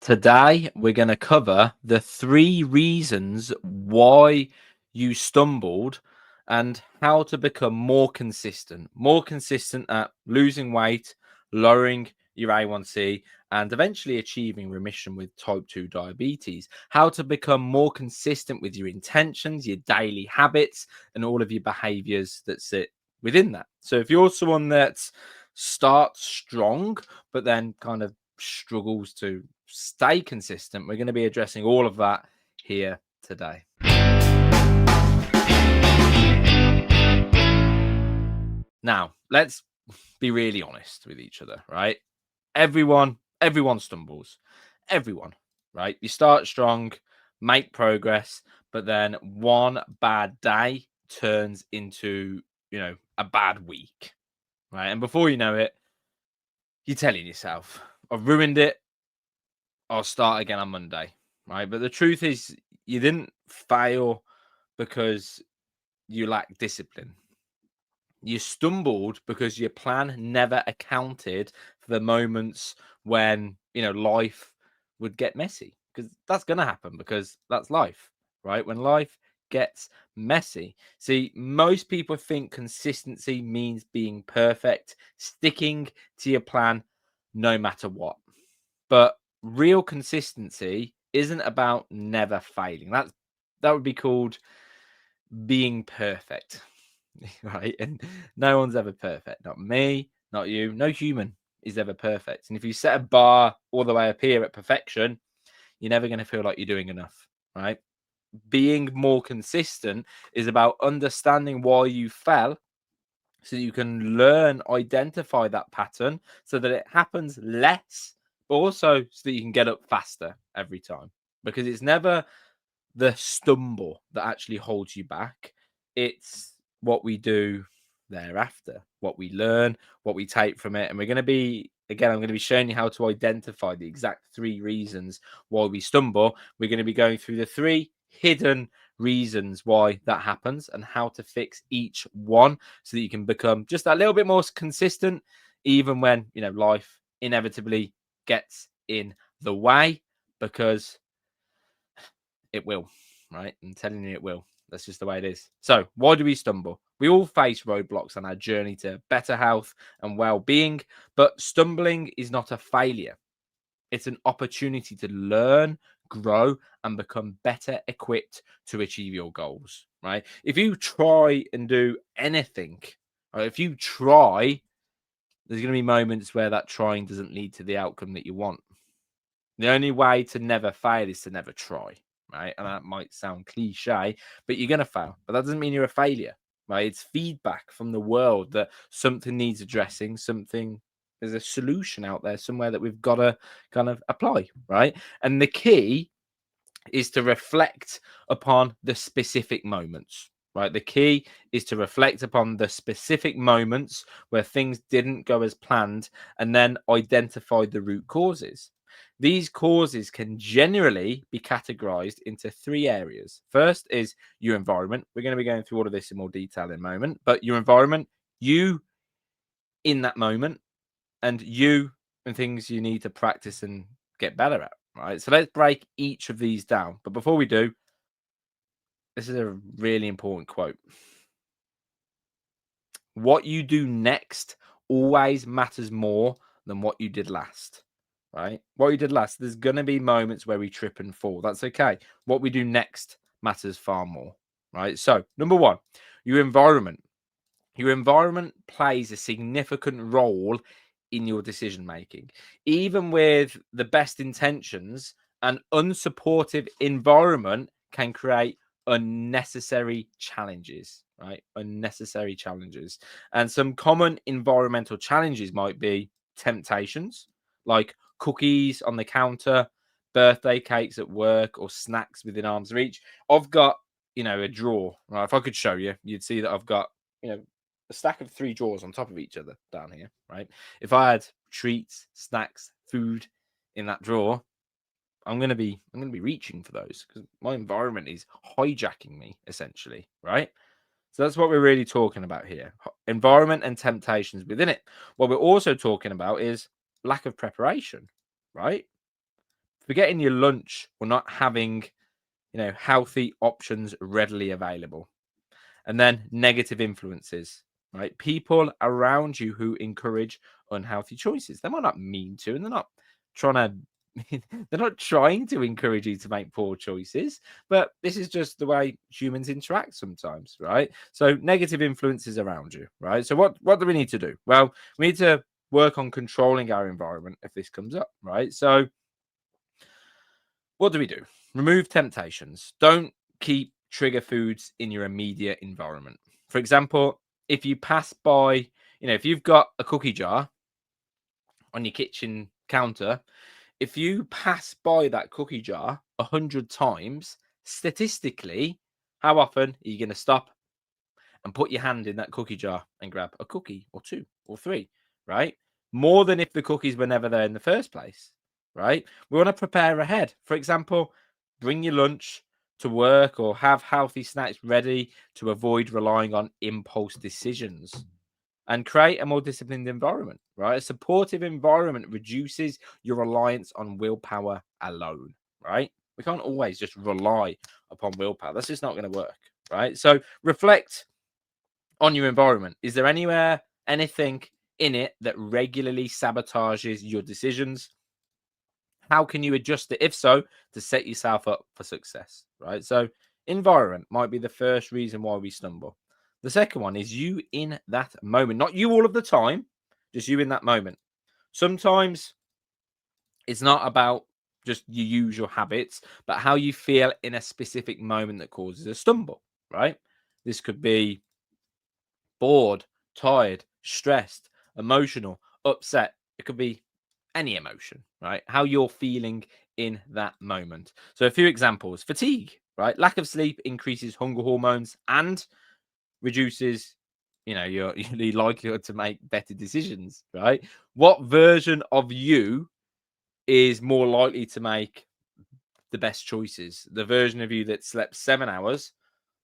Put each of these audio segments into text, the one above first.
Today, we're going to cover the 3 reasons why you stumbled and how to become more consistent at losing weight, lowering your A1C, and eventually achieving remission with type 2 diabetes. How to become more consistent with your intentions, your daily habits, and all of your behaviors that sit within that. So, if you're someone that starts strong, but then kind of struggles to stay consistent, we're going to be addressing all of that here today. Now, let's be really honest with each other, right? Everyone stumbles. Everyone, right? You start strong, make progress, but then one bad day turns into, a bad week, right? And before you know it, you're telling yourself, I've ruined it. I'll start again on Monday, right? But the truth is, you didn't fail because you lack discipline. You stumbled because your plan never accounted for the moments when, life would get messy. Because that's going to happen because that's life, right? When life gets messy. See, most people think consistency means being perfect, sticking to your plan no matter what. But real consistency isn't about never failing. That would be called being perfect, right? And no one's ever perfect. Not me, not you. No human is ever perfect. And if you set a bar all the way up here at perfection, you're never going to feel like you're doing enough, right? Being more consistent is about understanding why you fell so you can identify that pattern so that it happens less, but also so that you can get up faster every time. Because it's never the stumble that actually holds you back. It's what we do thereafter, what we learn, what we take from it. And I'm going to be showing you how to identify the exact 3 reasons why we stumble. We're going to be going through the 3 hidden reasons why that happens and how to fix each one so that you can become just a little bit more consistent, even when, life inevitably gets in the way, because it will, right? I'm telling you, it will. That's just the way it is. So, why do we stumble? We all face roadblocks on our journey to better health and well being, but stumbling is not a failure. It's an opportunity to learn, grow, and become better equipped to achieve your goals, right? If you try and do anything, or if you try, there's going to be moments where that trying doesn't lead to the outcome that you want. The only way to never fail is to never try, right? And that might sound cliche, but you're going to fail. But that doesn't mean you're a failure, right? It's feedback from the world that something needs addressing, there's a solution out there somewhere that we've got to kind of apply, right? And the key is to reflect upon the specific moments, right? The key is to reflect upon the specific moments where things didn't go as planned and then identify the root causes. These causes can generally be categorized into 3 areas. First is your environment. We're going to be going through all of this in more detail in a moment, but your environment, you in that moment, and you and things you need to practice and get better at, right? So let's break each of these down. But before we do, this is a really important quote. What you do next always matters more than what you did last, right? What you did last, there's going to be moments where we trip and fall. That's okay. What we do next matters far more, right? So, number one, your environment. Your environment plays a significant role in your decision making. Even with the best intentions, an unsupportive environment can create unnecessary challenges, right? Unnecessary challenges. And some common environmental challenges might be temptations like cookies on the counter, birthday cakes at work, or snacks within arm's reach. I've got, a drawer, right? If I could show you, you'd see that I've got, a stack of 3 drawers on top of each other down here, right? If I had treats, snacks, food in that drawer, I'm gonna be reaching for those because my environment is hijacking me essentially, right? So that's what we're really talking about here. Environment and temptations within it. What we're also talking about is lack of preparation, right? forgetting your lunch or not having, healthy options readily available. And then negative influences, right? People around you who encourage unhealthy choices. They might not mean to, and they're not trying to. They're not trying to encourage you to make poor choices, but this is just the way humans interact sometimes, right? So negative influences around you, right? So what do we need to do? Well, we need to work on controlling our environment if this comes up, right? So what do we do? Remove temptations. Don't keep trigger foods in your immediate environment. For example, if you pass by, if you've got a cookie jar on your kitchen counter, if you pass by that cookie jar 100 times, statistically, how often are you going to stop and put your hand in that cookie jar and grab a cookie or two or three, right? More than if the cookies were never there in the first place, right? We want to prepare ahead. For example, bring your lunch to work or have healthy snacks ready to avoid relying on impulse decisions and create a more disciplined environment, right? A supportive environment reduces your reliance on willpower alone, right? We can't always just rely upon willpower. That's just not going to work, right? So reflect on your environment. Is there anything in it that regularly sabotages your decisions? How can you adjust it, if so, to set yourself up for success, right? So environment might be the first reason why we stumble. The second one is you in that moment, not you all of the time, just you in that moment. Sometimes it's not about just your usual habits, but how you feel in a specific moment that causes a stumble, right? This could be bored, tired, stressed, emotional, upset. It could be any emotion, right? How you're feeling in that moment. So, a few examples: fatigue, right? Lack of sleep increases hunger hormones and reduces, your likelihood to make better decisions, right? What version of you is more likely to make the best choices? The version of you that slept 7 hours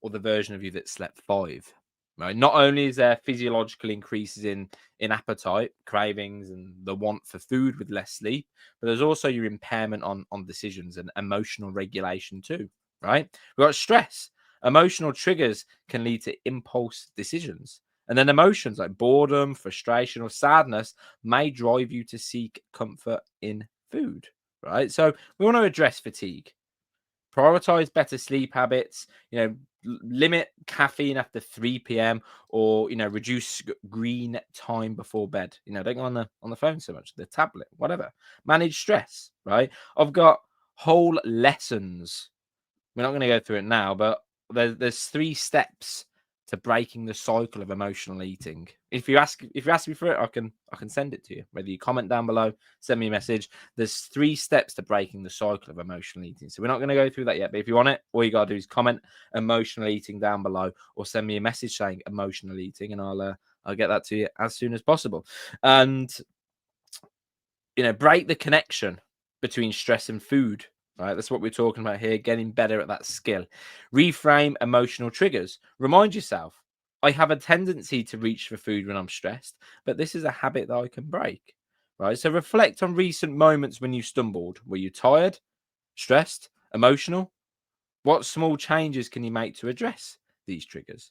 or the version of you that slept 5, right? Not only is there physiological increases in appetite, cravings, and the want for food with less sleep, but there's also your impairment on decisions and emotional regulation too, right? We've got stress. Emotional triggers can lead to impulse decisions. And then emotions like boredom, frustration, or sadness may drive you to seek comfort in food, right? So we want to address fatigue. Prioritize better sleep habits, limit caffeine after 3 p.m. or, reduce green time before bed. Don't go on the phone so much, the tablet, whatever. Manage stress, right? I've got whole lessons. We're not going to go through it now, but there's 3 steps to breaking the cycle of emotional eating. If you ask me for it, I can send it to you. Whether you comment down below, send me a message. There's 3 steps to breaking the cycle of emotional eating. So we're not going to go through that yet. But if you want it, all you gotta do is comment emotional eating down below, or send me a message saying emotional eating, and I'll get that to you as soon as possible. And break the connection between stress and food. Right, that's what we're talking about here, getting better at that skill. Reframe emotional triggers. Remind yourself, I have a tendency to reach for food when I'm stressed, but this is a habit that I can break. Right, so reflect on recent moments when you stumbled. Were you tired, stressed, emotional? What small changes can you make to address these triggers?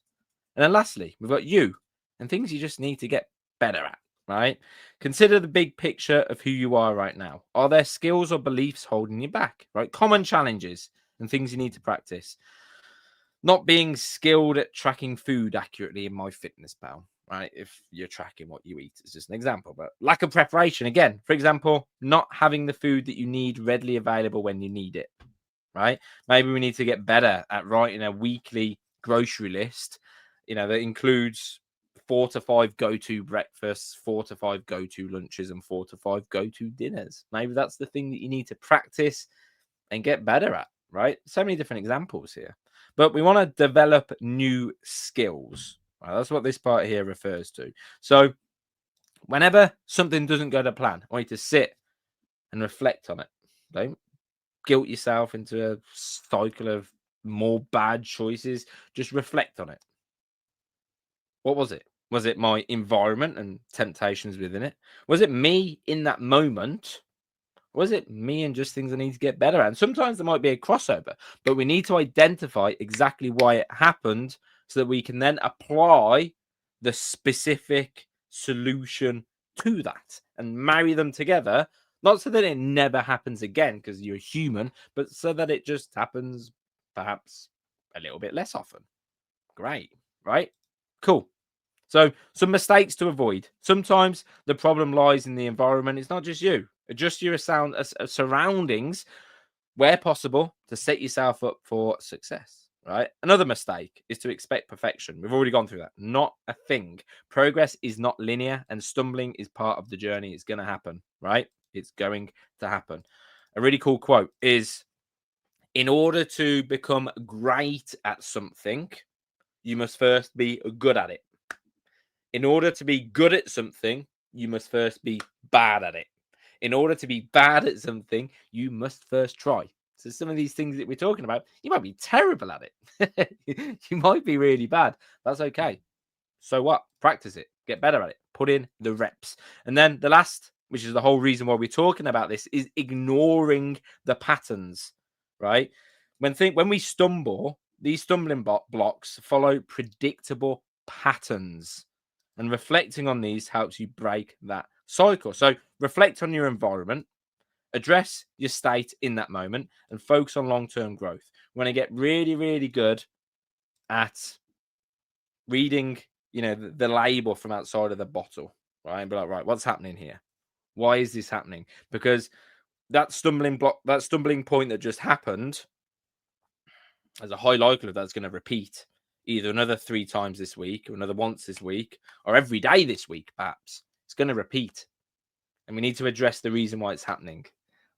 And then lastly, we've got you and things you just need to get better at, right? Consider the big picture of who you are right now. Are there skills or beliefs holding you back, right? Common challenges and things you need to practice. Not being skilled at tracking food accurately in MyFitnessPal, right? If you're tracking what you eat, it's just an example. But lack of preparation, again, for example, not having the food that you need readily available when you need it, right? Maybe we need to get better at writing a weekly grocery list, that includes 4 to 5 go-to breakfasts, 4 to 5 go-to lunches, and 4 to 5 go-to dinners. Maybe that's the thing that you need to practice and get better at, right? So many different examples here. But we want to develop new skills. Right? That's what this part here refers to. So whenever something doesn't go to plan, I want you to sit and reflect on it. Don't guilt yourself into a cycle of more bad choices. Just reflect on it. What was it? Was it my environment and temptations within it? Was it me in that moment? Or is it me and just things I need to get better at? And sometimes there might be a crossover, but we need to identify exactly why it happened so that we can then apply the specific solution to that and marry them together. Not so that it never happens again because you're human, but so that it just happens perhaps a little bit less often. Great, right? Cool. So, some mistakes to avoid. Sometimes the problem lies in the environment. It's not just you. Adjust your surroundings where possible to set yourself up for success, right? Another mistake is to expect perfection. We've already gone through that. Not a thing. Progress is not linear, and stumbling is part of the journey. It's going to happen, right? It's going to happen. A really cool quote is, in order to become great at something, you must first be good at it. In order to be good at something, you must first be bad at it. In order to be bad at something, you must first try. So some of these things that we're talking about, you might be terrible at it. You might be really bad. That's okay. So what? Practice it. Get better at it. Put in the reps. And then the last, which is the whole reason why we're talking about this, is ignoring the patterns, right? When we stumble, these stumbling blocks follow predictable patterns. And reflecting on these helps you break that cycle. So reflect on your environment, address your state in that moment, and focus on long-term growth. When I get really, really good at reading, the label from outside of the bottle, right? And be like, right, what's happening here? Why is this happening? Because that stumbling block, that stumbling point that just happened, there's a high likelihood that's going to repeat either another 3 times this week, or another once this week, or every day this week, perhaps. It's going to repeat. And we need to address the reason why it's happening.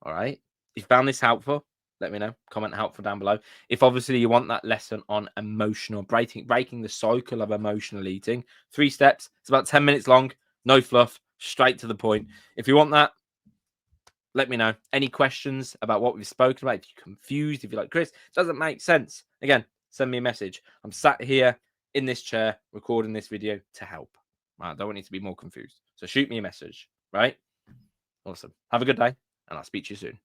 All right. If you found this helpful, let me know. Comment helpful down below. If obviously you want that lesson on emotional breaking the cycle of emotional eating, 3 steps. It's about 10 minutes long. No fluff. Straight to the point. If you want that, let me know. Any questions about what we've spoken about? If you're confused, if you're like, Chris, it doesn't make sense. Again, send me a message. I'm sat here in this chair recording this video to help. Right, I don't want you to be more confused. So shoot me a message, right? Awesome. Have a good day, and I'll speak to you soon.